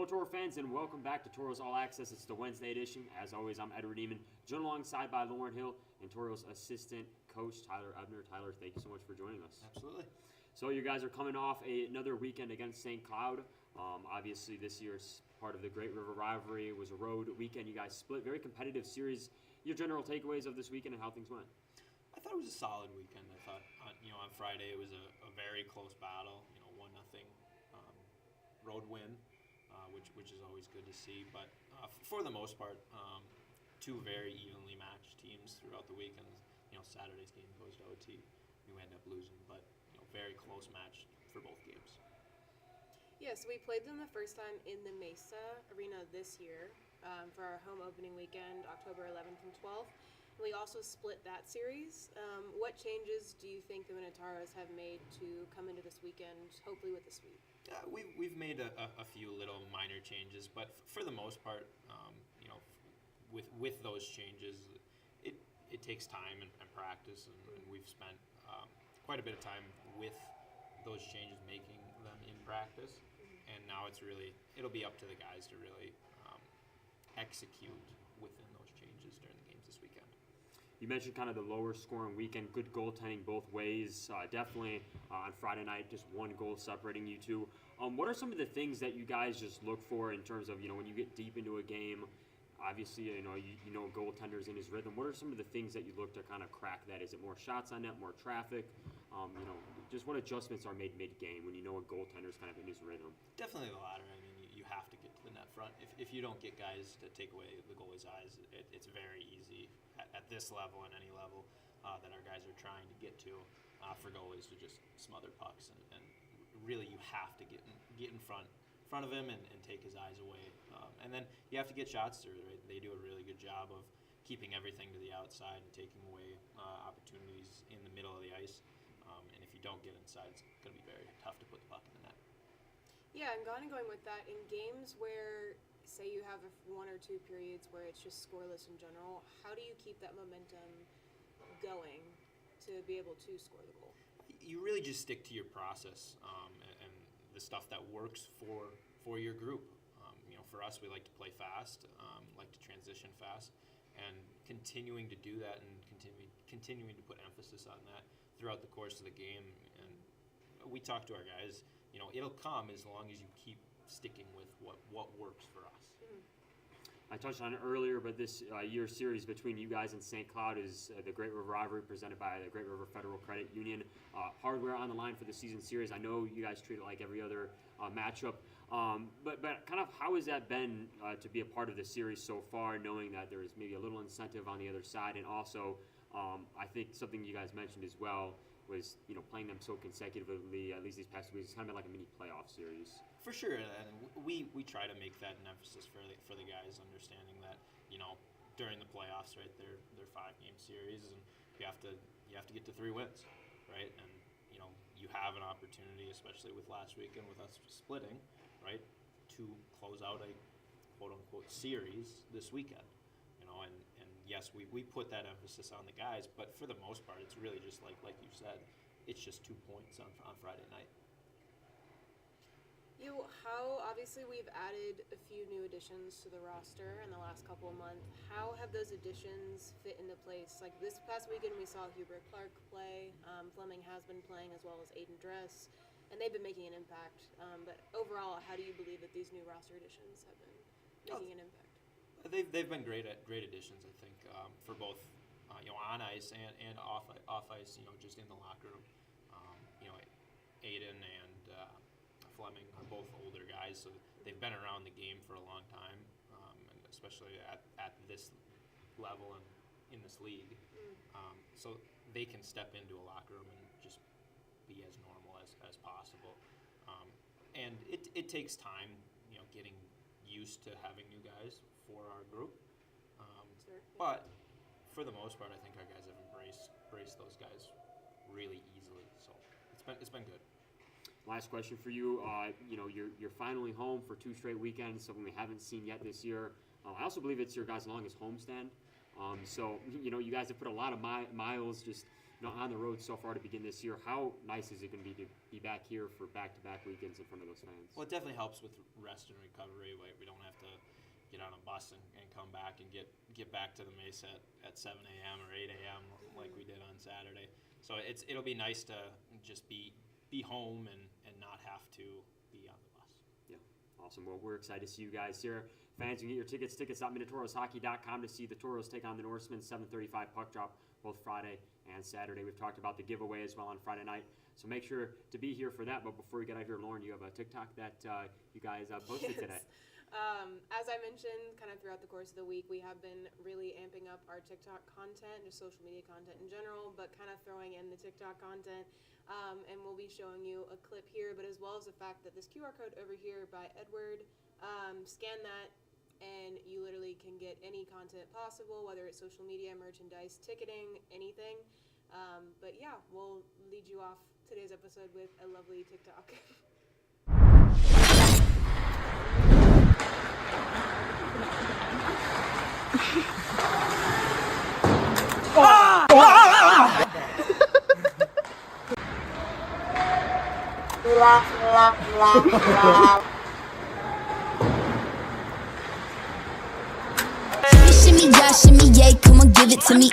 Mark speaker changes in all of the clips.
Speaker 1: Hello, Toro fans, and welcome back to Tauros All Access. It's the Wednesday edition. As always, I'm Edward Nieman, joined alongside by Lauren Hill and Toro's assistant coach, Tyler Ebner. Tyler, thank you so much for joining us.
Speaker 2: Absolutely.
Speaker 1: So you guys are coming off another weekend against St. Cloud. Obviously, this year's part of the Great River rivalry. It was a road weekend. You guys split. Very competitive series. Your general takeaways of this weekend and how things went?
Speaker 2: I thought it was a solid weekend. I thought, on Friday it was a very close battle. 1-0 road win, which is always good to see. But for the most part, two very evenly matched teams throughout the weekend. Saturday's game goes to OT. We end up losing, but very close match for both games.
Speaker 3: Yeah, so we played them the first time in the Mesa Arena this year for our home opening weekend, October 11th and 12th. And we also split that series. What changes do you think the Minotauros have made to come into this weekend, hopefully with a sweep?
Speaker 2: We've made a few little minor changes, but for the most part, with those changes, it takes time and practice, and we've spent quite a bit of time with those changes, making them in practice, and now it'll be up to the guys to really execute within those changes during the games this weekend.
Speaker 1: You mentioned kind of the lower scoring weekend, good goaltending both ways. Definitely on Friday night, just one goal separating you two. What are some of the things that you guys just look for in terms of, when you get deep into a game? Obviously, you know goaltender's in his rhythm. What are some of the things that you look to kind of crack that? Is it more shots on net, more traffic? Just what adjustments are made mid-game when you know a goaltender's kind of in his rhythm?
Speaker 2: Definitely the latter. You have to get to the net front. If you don't get guys to take away the goalie's eyes, it's very easy at this level and any level that our guys are trying to get to for goalies to just smother pucks. And really, you have to get in front of him and take his eyes away. And then you have to get shots through, right? They do a really good job of keeping everything to the outside and taking away opportunities in the middle of the ice. And if you don't get inside, it's going to be very tough to put the puck in the net.
Speaker 3: Yeah, I'm going with that. In games where, say, you have one or two periods where it's just scoreless in general, how do you keep that momentum going to be able to score the goal?
Speaker 2: You really just stick to your process and the stuff that works for your group. For us, we like to play fast, like to transition fast, and continuing to do that and continuing to put emphasis on that throughout the course of the game. And we talk to our guys. It'll come as long as you keep sticking with what works for us.
Speaker 3: Mm-hmm.
Speaker 1: I touched on it earlier, but this year's series between you guys and St. Cloud is the Great River rivalry presented by the Great River Federal Credit Union. Hardware on the line for the season series. I know you guys treat it like every other matchup, but kind of how has that been to be a part of the series so far, knowing that there's maybe a little incentive on the other side, and also I think something you guys mentioned as well was playing them so consecutively, at least these past weeks, it's kind of been like a mini playoff series.
Speaker 2: For sure, and we try to make that an emphasis for the guys, understanding that during the playoffs, right, they're 5-game series, and you have to get to 3 wins, right, and you have an opportunity, especially with last weekend with us splitting, right, to close out a quote unquote series this weekend, and yes, we put that emphasis on the guys, but for the most part, it's really just like you said, it's just 2 points on Friday night.
Speaker 3: How obviously we've added a few new additions to the roster in the last couple of months. How have those additions fit into place? Like this past weekend, we saw Hubert Clark play. Fleming has been playing as well as Aiden Dress, and they've been making an impact. But overall, how do you believe that these new roster additions have been making an impact?
Speaker 2: They've been great additions, I think, for both on ice and off ice. Just in the locker room. Aiden and Fleming are both older guys, so they've been around the game for a long time, and especially at this level and in this league. So they can step into a locker room and just be as normal as possible. And it takes time, getting used to having new guys for our group.
Speaker 3: Sure.
Speaker 2: But for the most part, I think our guys have embraced those guys really easily. So it's been good.
Speaker 1: Last question for you. You're finally home for 2 straight weekends, something we haven't seen yet this year. I also believe it's your guys' longest homestand. So you guys have put a lot of miles just on the road so far to begin this year. How nice is it going to be back here for back-to-back weekends in front of those fans?
Speaker 2: Well, it definitely helps with rest and recovery. Like, we don't have to get on a bus and come back and get back to the Mesa at 7 a.m. or 8 a.m. like we did on Saturday. So it'll be nice to just be home and not have to be on the bus.
Speaker 1: Yeah, awesome. Well, we're excited to see you guys here. Fans, you can get your tickets.minnetoroshockey.com to see the Toros take on the Norsemen, 7:35 puck drop, both Friday and Saturday. We've talked about the giveaway as well on Friday night, so make sure to be here for that. But before we get out here, Lauren, you have a TikTok that you guys posted today.
Speaker 3: As I mentioned, kind of throughout the course of the week, we have been really amping up our TikTok content, just social media content in general, but kind of throwing in the TikTok content. And we'll be showing you a clip here, but as well as the fact that this QR code over here by Edward, scan that, and you literally can get any content possible, whether it's social media, merchandise, ticketing, anything. But yeah, we'll lead you off today's episode with a lovely TikTok.
Speaker 4: Shimmy, yeah, shimmy, yay, come on, give it to me.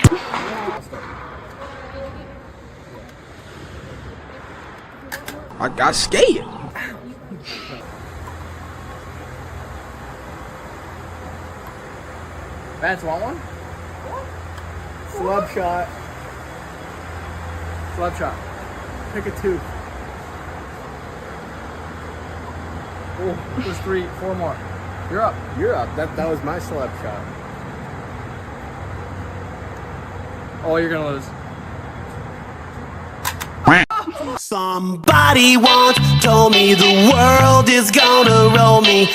Speaker 5: I got scared.
Speaker 6: Vance, want one? Slub shot. Slub shot. Pick a two. Oh, there's 3, 4 more. You're up.
Speaker 5: You're up. That was my slap shot.
Speaker 6: Oh, you're gonna lose.
Speaker 7: Somebody once told me the world is gonna roll me.